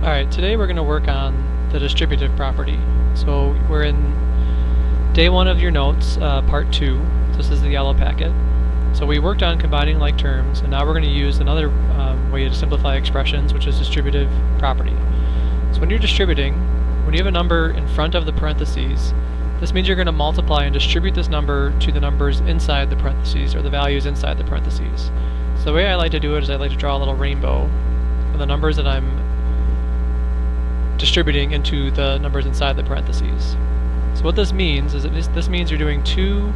Alright, today we're going to work on the distributive property. So we're in day 1 of your notes, part 2. This is the yellow packet. So we worked on combining like terms, and now we're going to use another way to simplify expressions, which is distributive property. So when you're distributing, when you have a number in front of the parentheses, this means you're going to multiply and distribute this number to the numbers inside the parentheses, or the values inside the parentheses. So the way I like to do it is I like to draw a little rainbow for the numbers that I'm distributing into the numbers inside the parentheses. So what this means is that this means you're doing 2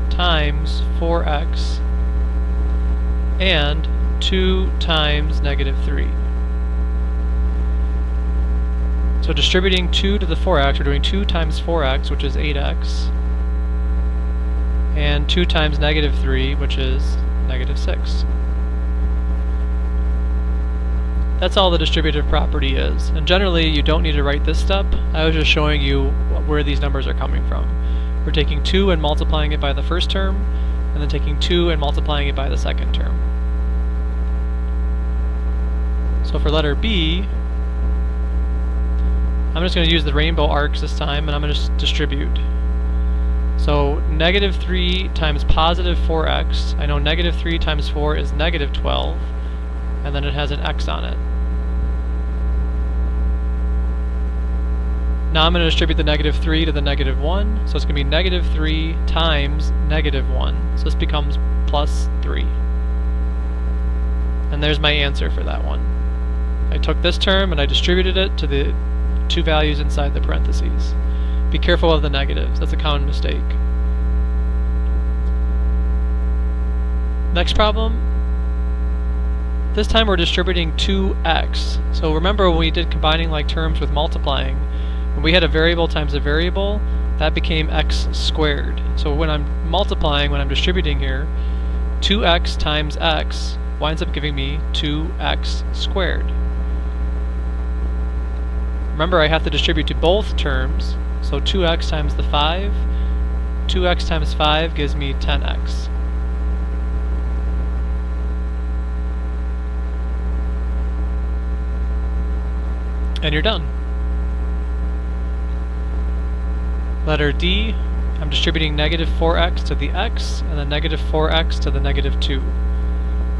times 4x and 2 times -3. So distributing 2 to the 4x, we're doing 2 times 4x, which is 8x, and 2 times -3, which is -6. That's all the distributive property is. And generally, you don't need to write this step. I was just showing you where these numbers are coming from. We're taking 2 and multiplying it by the first term, and then taking 2 and multiplying it by the second term. So for letter B, I'm just going to use the rainbow arcs this time, and I'm going to distribute. So -3 times +4x. I know -3 times 4 is -12, and then it has an x on it. Now I'm going to distribute the -3 to the -1, so it's going to be -3 times -1, so this becomes +3. And there's my answer for that one. I took this term and I distributed it to the 2 values inside the parentheses. Be careful of the negatives, that's a common mistake. Next problem. This time we're distributing 2x. So remember when we did combining like terms with multiplying, when we had a variable times a variable, that became x squared. So when I'm multiplying, when I'm distributing here, 2x times x winds up giving me 2x squared. Remember, I have to distribute to both terms, so 2x times the 5, 2x times 5 gives me 10x. And you're done. Letter D, I'm distributing -4x to the x, and then -4x to the -2.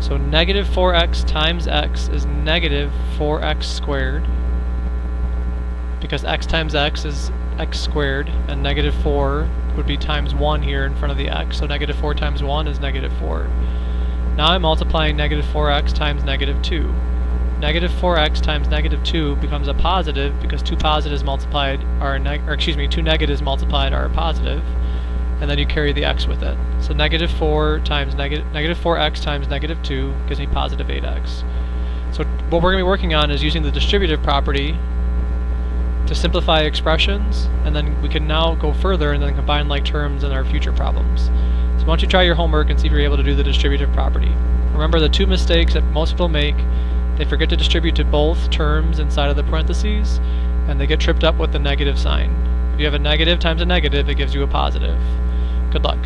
So -4x times x is -4x squared, because x times x is x squared, and -4 would be times 1 here in front of the x, so -4 times 1 is -4. Now I'm multiplying -4x times -2. -4x times -2 becomes a positive because 2 positives multiplied are 2 negatives multiplied are a positive, and then you carry the x with it. So -4 times -4x times -2 gives me positive 8x. So what we're going to be working on is using the distributive property to simplify expressions, and then we can now go further and then combine like terms in our future problems. So why don't you try your homework and see if you're able to do the distributive property. Remember the 2 mistakes that most people make. They forget to distribute to both terms inside of the parentheses, and they get tripped up with the negative sign. If you have a negative times a negative, it gives you a positive. Good luck.